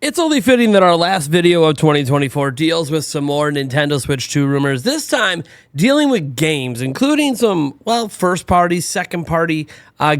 It's only fitting that our last video of 2024 deals with some more Nintendo Switch 2 rumors, this time dealing with games, including some, well, first-party, second-party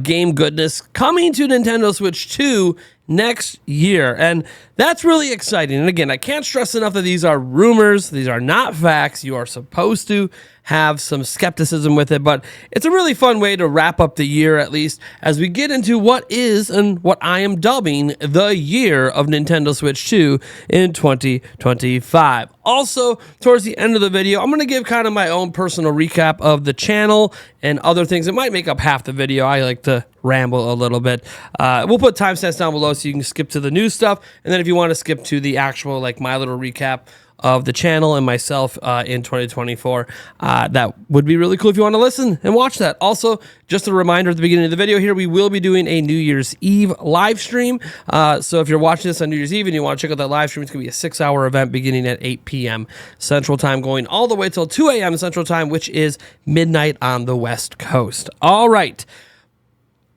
game goodness coming to Nintendo Switch 2 next year. And that's really exciting. And again, I can't stress enough that these are rumors. These are not facts. You are supposed to have some skepticism with it, but it's a really fun way to wrap up the year, at least, as we get into what is and what I am dubbing the year of Nintendo Switch 2 in 2025. Also, towards the end of the video, I'm going to give kind of my own personal recap of the channel and other things. It might make up half the video. I like to ramble a little bit. We'll put timestamps down below so you can skip to the new stuff, and then if you want to skip to the actual, like, my little recap of the channel and myself in 2024. That would be really cool if you want to listen and watch that. Also, just a reminder at the beginning of the video here, we will be doing a New Year's Eve live stream. So if you're watching this on New Year's Eve and you want to check out that live stream, it's going to be a 6-hour event beginning at 8 p.m. Central Time, going all the way till 2 a.m. Central Time, which is midnight on the West Coast. All right.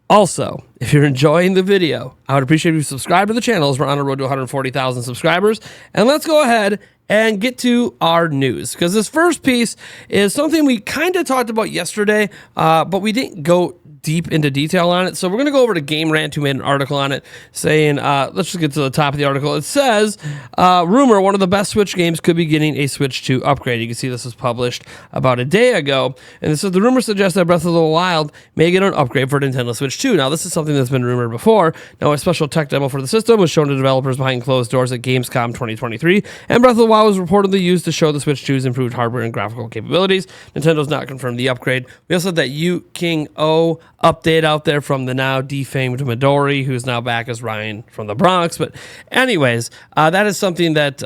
Also, if you're enjoying the video, I would appreciate if you subscribe to the channel as we're on a road to 140,000 subscribers. And let's go ahead and get to our news, because this first piece is something we kind of talked about yesterday, but we didn't go deep into detail on it. So we're going to go over to Game Rant, who made an article on it saying, let's just get to the top of the article. It says, rumor, one of the best Switch games could be getting a Switch 2 upgrade. You can see this was published about a day ago. And it says, the rumor suggests that Breath of the Wild may get an upgrade for Nintendo Switch 2. Now, this is something that's been rumored before. Now, a special tech demo for the system was shown to developers behind closed doors at Gamescom 2023. And Breath of the Wild was reportedly used to show the Switch 2's improved hardware and graphical capabilities. Nintendo's not confirmed the upgrade. We also had that Yu King O update out there from the now defamed Midori, who's now back as Ryan from the Bronx. But anyways, that is something that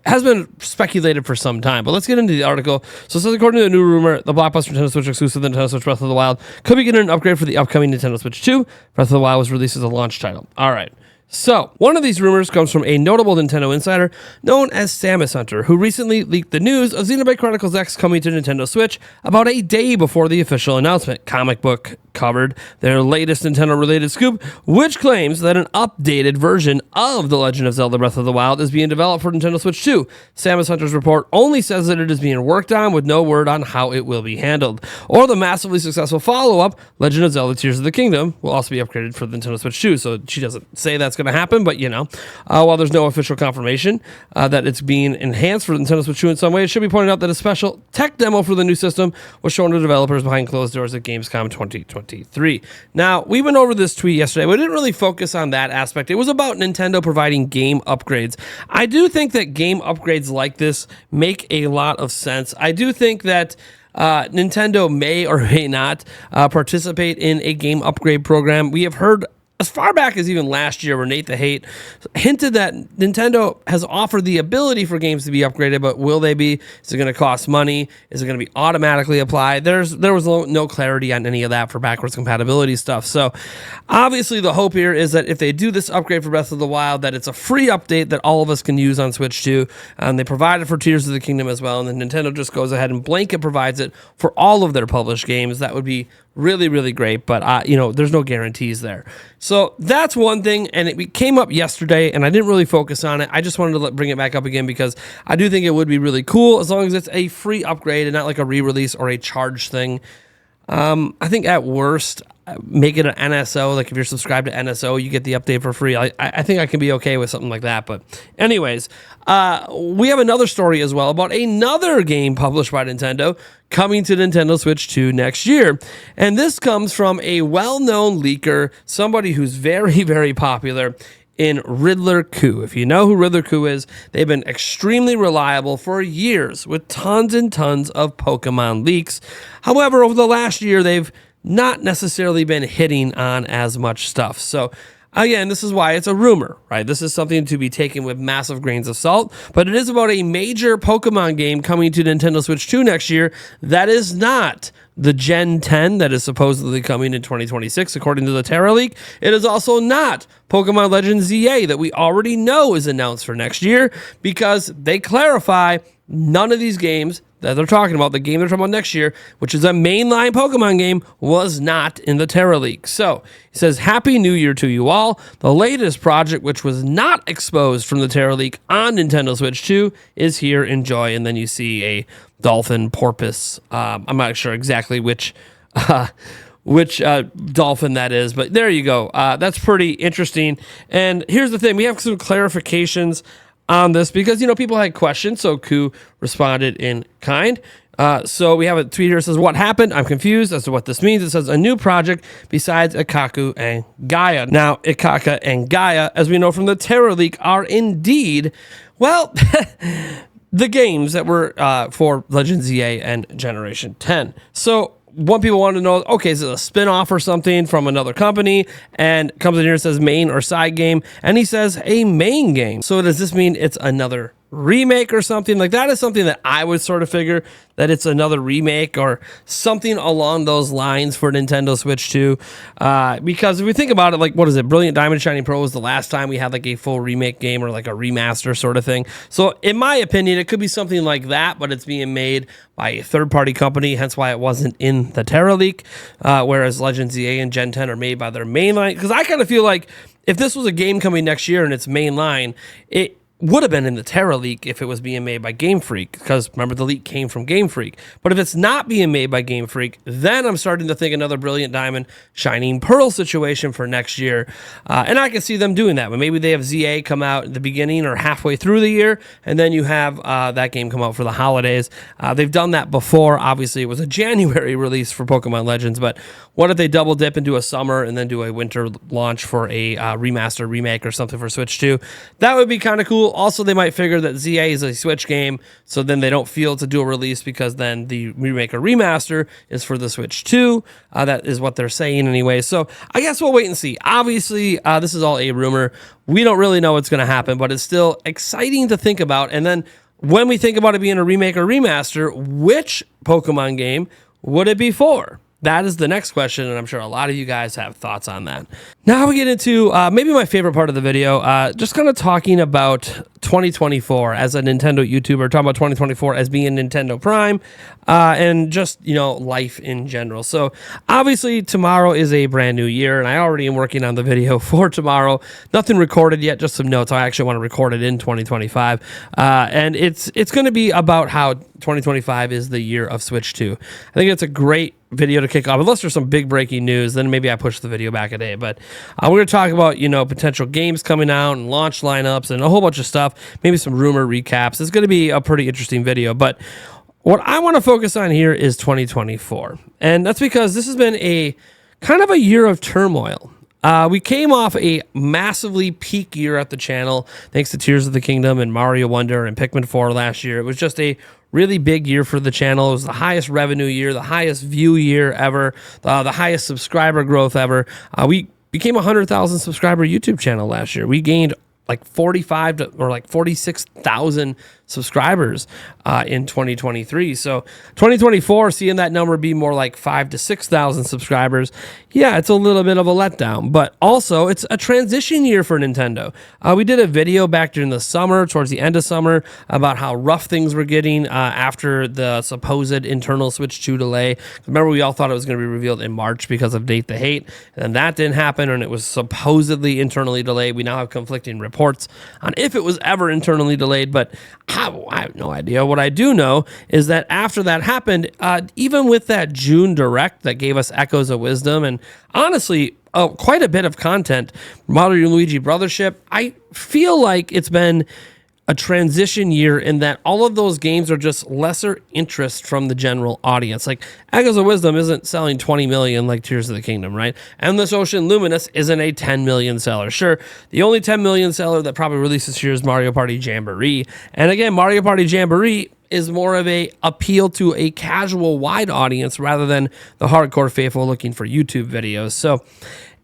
has been speculated for some time. But let's get into the article. So it says, according to the new rumor, the blockbuster Nintendo Switch exclusive Nintendo Switch Breath of the Wild could be getting an upgrade for the upcoming Nintendo Switch 2. Breath of the Wild was released as a launch title. All right. So, one of these rumors comes from a notable Nintendo insider known as Samus Hunter, who recently leaked the news of Xenoblade Chronicles X coming to Nintendo Switch about a day before the official announcement. Comic Book covered their latest Nintendo-related scoop, which claims that an updated version of The Legend of Zelda Breath of the Wild is being developed for Nintendo Switch 2. Samus Hunter's report only says that it is being worked on, with no word on how it will be handled. Or the massively successful follow-up, Legend of Zelda Tears of the Kingdom, will also be upgraded for the Nintendo Switch 2. So she doesn't say that's going to happen, but you know, while there's no official confirmation that it's being enhanced for the Nintendo Switch 2 in some way, it should be pointed out that a special tech demo for the new system was shown to developers behind closed doors at Gamescom 2023. Now, we went over this tweet yesterday. We didn't really focus on that aspect. It was about Nintendo providing game upgrades. I do think that game upgrades like this make a lot of sense. I do think that Nintendo may or may not participate in a game upgrade program. We have heard as far back as even last year, where Nate the Hate hinted that Nintendo has offered the ability for games to be upgraded, but will they be? Is it going to cost money? Is it going to be automatically applied? There was no clarity on any of that for backwards compatibility stuff. So obviously the hope here is that if they do this upgrade for Breath of the Wild, that it's a free update that all of us can use on Switch 2. They provide it for Tears of the Kingdom as well, and then Nintendo just goes ahead and blanket provides it for all of their published games. That would be really, really great, but you know, there's no guarantees there. So that's one thing, and it came up yesterday, and I didn't really focus on it. I just wanted to bring it back up again because I do think it would be really cool as long as it's a free upgrade and not like a re-release or a charge thing. I think at worst, make it an NSO. Like if you're subscribed to NSO, you get the update for free. I think I can be okay with something like that. But anyways, we have another story as well about another game published by Nintendo coming to Nintendo Switch 2 next year. And this comes from a well-known leaker, somebody who's very, very popular in Riddler Coup. If you know who Riddler Coup is, they've been extremely reliable for years with tons and tons of Pokemon leaks. However, over the last year, they've not necessarily been hitting on as much stuff. So again, this is why it's a rumor, right? This is something to be taken with massive grains of salt, but it is about a major Pokemon game coming to Nintendo Switch 2 next year that is not the Gen 10 that is supposedly coming in 2026, according to the Terra leak. It is also not Pokemon Legends ZA that we already know is announced for next year, because they clarify none of these games that they're talking about, the game they're talking about next year, which is a mainline Pokemon game, was not in the Terra leak. So he says, Happy New Year to you all. The latest project, which was not exposed from the Terra leak on Nintendo Switch 2, is here. Enjoy. And then you see a dolphin porpoise. I'm not sure exactly which dolphin that is, but there you go. That's pretty interesting. And here's the thing. We have some clarifications on this because, people had questions. So Ku responded in kind. So we have a tweet here that says, what happened? I'm confused as to what this means. It says a new project besides Ikaku and Gaia. Now, Ikaka and Gaia, as we know from the Terra leak, are indeed, well, the games that were for Legend ZA and Generation 10. So one people want to know, okay, is it a spin-off or something from another company? And comes in here and says main or side game. And he says a main game. So does this mean it's another remake or something? Like, that is something that I would sort of figure that it's another remake or something along those lines for Nintendo Switch 2. Because if we think about it, like, what is it? Brilliant Diamond Shining Pearl was the last time we had like a full remake game or like a remaster sort of thing. So in my opinion, it could be something like that, but it's being made by a third-party company, hence why it wasn't in the Terra leak, whereas Legend ZA and Gen 10 are made by their mainline. Because I kind of feel like if this was a game coming next year and it's mainline, it would have been in the Terra leak if it was being made by Game Freak, because remember, the leak came from Game Freak. But if it's not being made by Game Freak, then I'm starting to think another Brilliant Diamond Shining Pearl situation for next year. And I can see them doing that. But maybe they have ZA come out at the beginning or halfway through the year, and then you have that game come out for the holidays. They've done that before. Obviously, it was a January release for Pokemon Legends, but what if they double dip and do a summer and then do a winter launch for a remaster, remake, or something for Switch 2? That would be kind of cool. Also, they might figure that ZA is a Switch game, so then they don't feel to do a release because then the remake or remaster is for the Switch 2. That is what they're saying anyway. So I guess we'll wait and see. Obviously, this is all a rumor. We don't really know what's going to happen, but it's still exciting to think about. And then when we think about it being a remake or remaster, which Pokemon game would it be for? That is the next question, and I'm sure a lot of you guys have thoughts on that. Now we get into maybe my favorite part of the video, just kind of talking about 2024 as a Nintendo YouTuber, talking about 2024 as being Nintendo Prime, and just, life in general. So obviously tomorrow is a brand new year, and I already am working on the video for tomorrow. Nothing recorded yet, just some notes. I actually want to record it in 2025, and it's going to be about how 2025 is the year of Switch 2. I think it's a great video to kick off, unless there's some big breaking news, then maybe I push the video back a day. But we're going to talk about, potential games coming out and launch lineups and a whole bunch of stuff, maybe some rumor recaps. It's going to be a pretty interesting video. But what I want to focus on here is 2024. And that's because this has been a kind of a year of turmoil. We came off a massively peak year at the channel, thanks to Tears of the Kingdom and Mario Wonder and Pikmin 4 last year. It was just a really big year for the channel. It was the highest revenue year, the highest view year ever, the highest subscriber growth ever. We became a 100,000 subscriber YouTube channel last year. We gained like 46,000 subscribers in 2023. So 2024, seeing that number be more like 5,000 to 6,000 subscribers, yeah, it's a little bit of a letdown. But also, it's a transition year for Nintendo. We did a video back during the summer, towards the end of summer, about how rough things were getting after the supposed internal Switch 2 delay. Remember, we all thought it was going to be revealed in March because of Date the Hate, and that didn't happen, and it was supposedly internally delayed. We now have conflicting reports on if it was ever internally delayed, but I have no idea. What I do know is that after that happened, even with that June Direct that gave us Echoes of Wisdom and honestly quite a bit of content, Mario & Luigi Brothership, I feel like it's been a transition year in that all of those games are just lesser interest from the general audience. Like, Echoes of Wisdom isn't selling 20 million like Tears of the Kingdom, right? Endless Ocean Luminous isn't a 10 million seller. Sure, the only 10 million seller that probably released this year is Mario Party Jamboree. And again, Mario Party Jamboree is more of a appeal to a casual wide audience rather than the hardcore faithful looking for YouTube videos. So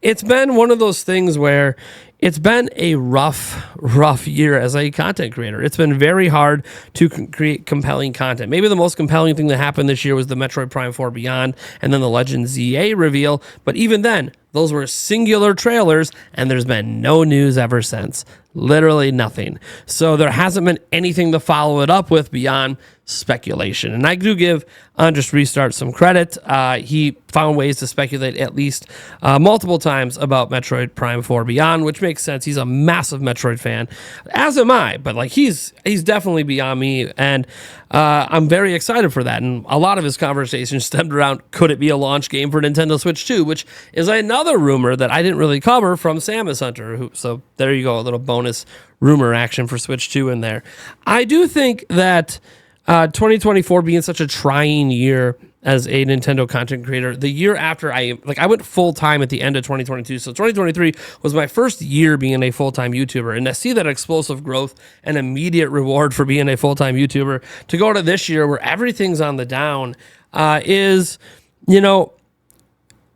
it's been one of those things where it's been a rough year as a content creator. It's been very hard to create compelling content. Maybe the most compelling thing that happened this year was the Metroid Prime 4 Beyond and then the Legend ZA reveal. But even then, Those were singular trailers, and there's been no news ever since. Literally nothing. So there hasn't been anything to follow it up with beyond speculation. And I do give Just Restart some credit. He found ways to speculate at least multiple times about Metroid Prime 4 Beyond, which makes sense. He's a massive Metroid fan, as am I. But like he's definitely beyond me, and I'm very excited for that. And a lot of his conversation stemmed around, could it be a launch game for Nintendo Switch 2, which is another rumor that I didn't really cover from Samus Hunter. So there you go, a little bonus rumor action for Switch 2 in there. I do think that 2024 being such a trying year as a Nintendo content creator, the year after I went full time at the end of 2022. So 2023 was my first year being a full time YouTuber, and to see that explosive growth and immediate reward for being a full time YouTuber to go to this year where everything's on the down is,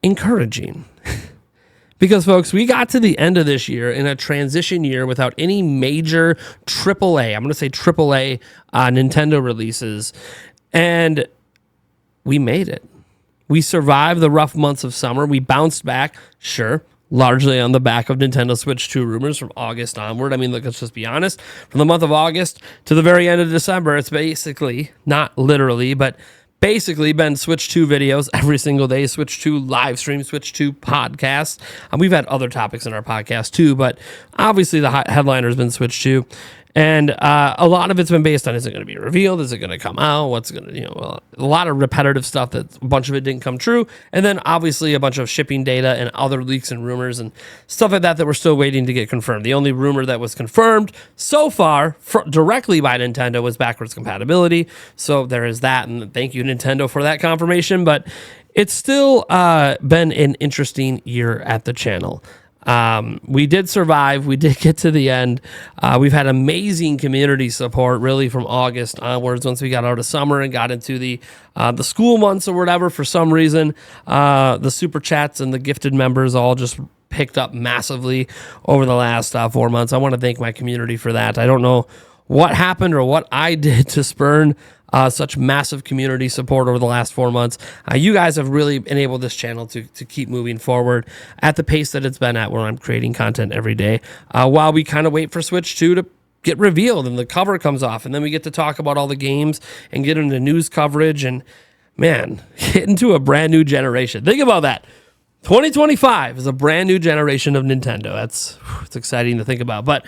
encouraging. Because, folks, we got to the end of this year in a transition year without any major AAA, I'm going to say AAA Nintendo releases, and we made it. We survived the rough months of summer. We bounced back, sure, largely on the back of Nintendo Switch 2 rumors from August onward. I mean, look, let's just be honest. From the month of August to the very end of December, it's basically, not literally, but basically been Switch 2 videos every single day, Switch 2 live stream, Switch 2 podcasts. We've had other topics in our podcast too, but obviously the headliner has been Switch 2. And a lot of it's been based on, is it going to be revealed? Is it going to come out? What's going to, a lot of repetitive stuff that a bunch of it didn't come true. And then obviously a bunch of shipping data and other leaks and rumors and stuff like that we're still waiting to get confirmed. The only rumor that was confirmed so far directly by Nintendo was backwards compatibility. So there is that. And thank you, Nintendo, for that confirmation. But it's still been an interesting year at the channel. We did survive. We did get to the end. We've had amazing community support really from August onwards. Once we got out of summer and got into the school months or whatever, for some reason, the super chats and the gifted members all just picked up massively over the last 4 months. I want to thank my community for that. I don't know what happened or what I did to spurn such massive community support over the last 4 months. You guys have really enabled this channel to keep moving forward at the pace that it's been at, where I'm creating content every day while we kind of wait for Switch 2 to get revealed and the cover comes off, and then we get to talk about all the games and get into news coverage and, man, get into a brand new generation. Think about that. 2025 is a brand new generation of Nintendo. It's exciting to think about, but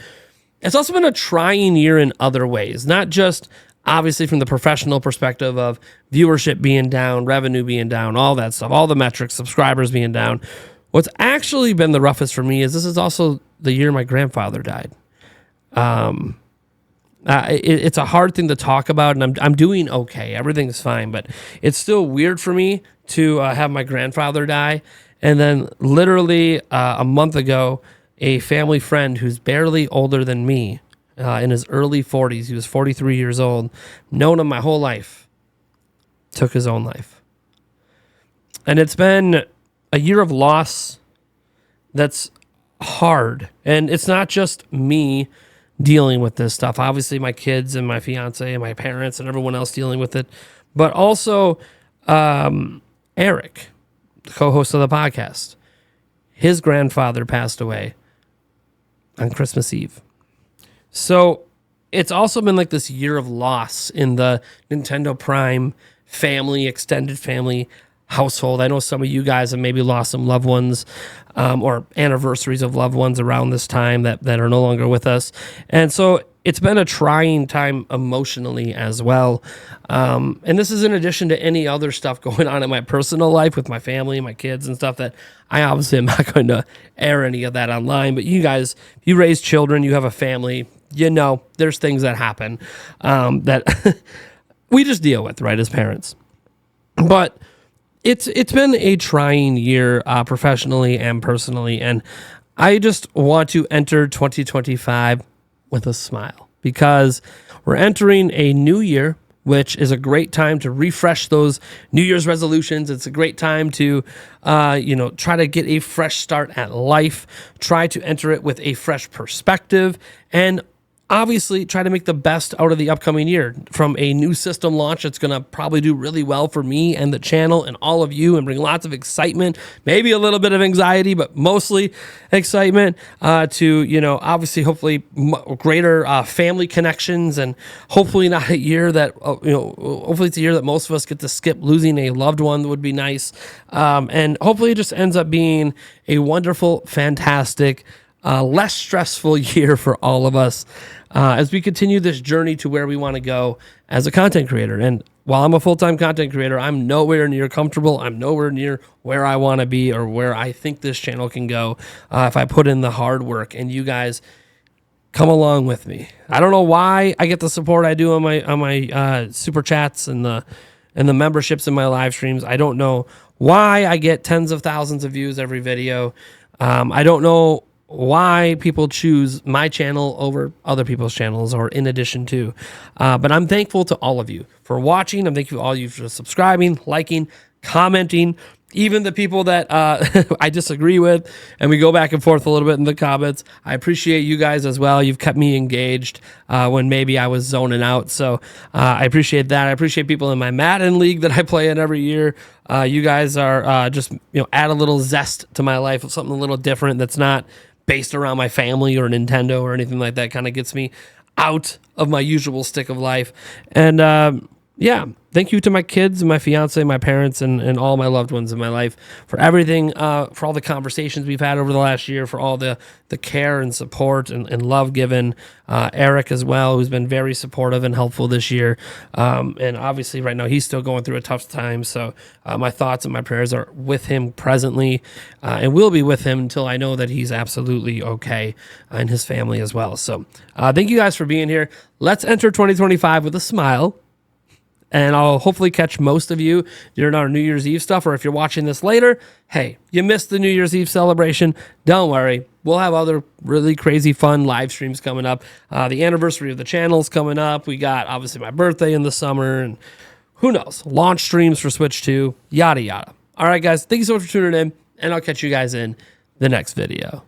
it's also been a trying year in other ways, not just obviously from the professional perspective of viewership being down, revenue being down, all that stuff, all the metrics, subscribers being down. What's actually been the roughest for me is this is also the year my grandfather died. It's a hard thing to talk about, and I'm doing okay. Everything's fine, but it's still weird for me to have my grandfather die. And then literally a month ago, a family friend who's barely older than me, in his early 40s, he was 43 years old, known him my whole life, took his own life. And it's been a year of loss that's hard. And it's not just me dealing with this stuff. Obviously, my kids and my fiance and my parents and everyone else dealing with it. But also Eric, the co-host of the podcast. His grandfather passed away on Christmas Eve. So it's also been like this year of loss in the Nintendo Prime family, extended family household. I know some of you guys have maybe lost some loved ones or anniversaries of loved ones around this time that are no longer with us. And so it's been a trying time emotionally as well. And this is in addition to any other stuff going on in my personal life with my family, my kids and stuff that I obviously am not going to air any of that online. But you guys, if you raise children, you have a family, there's things that happen that we just deal with, right, as parents. But it's been a trying year professionally and personally, and I just want to enter 2025 with a smile because we're entering a new year, which is a great time to refresh those New Year's resolutions. It's a great time to, try to get a fresh start at life, try to enter it with a fresh perspective, and obviously try to make the best out of the upcoming year from a new system launch that's going to probably do really well for me and the channel and all of you and bring lots of excitement, maybe a little bit of anxiety, but mostly excitement to, you know, obviously hopefully greater family connections, and hopefully not a year that, you know, hopefully it's a year that most of us get to skip losing a loved one would be nice. And hopefully it just ends up being a wonderful, fantastic, less stressful year for all of us as we continue this journey to where we want to go as a content creator. And while I'm a full-time content creator, I'm nowhere near comfortable. I'm nowhere near where I want to be or where I think this channel can go if I put in the hard work and you guys come along with me. I don't know why I get the support I do on my super chats and the memberships in my live streams. I don't know why I get tens of thousands of views every video. I don't know why people choose my channel over other people's channels or in addition to. But I'm thankful to all of you for watching. I'm thankful to all of you for subscribing, liking, commenting, even the people that I disagree with, and we go back and forth a little bit in the comments. I appreciate you guys as well. You've kept me engaged when maybe I was zoning out. So I appreciate that. I appreciate people in my Madden league that I play in every year. You guys are just, you know, add a little zest to my life, something a little different that's not based around my family or Nintendo or anything like that. Kind of gets me out of my usual stick of life. And yeah, thank you to my kids and my fiance, my parents, and all my loved ones in my life for everything, for all the conversations we've had over the last year, for all the care and support and love given. Eric as well, who's been very supportive and helpful this year. And obviously right now he's still going through a tough time. So my thoughts and my prayers are with him presently and will be with him until I know that he's absolutely okay, and his family as well. So thank you guys for being here. Let's enter 2025 with a smile. And I'll hopefully catch most of you during our New Year's Eve stuff. Or if you're watching this later, hey, you missed the New Year's Eve celebration. Don't worry. We'll have other really crazy fun live streams coming up. The anniversary of the channel's coming up. We got, obviously, my birthday in the summer. And who knows? Launch streams for Switch 2. Yada, yada. All right, guys. Thank you so much for tuning in. And I'll catch you guys in the next video.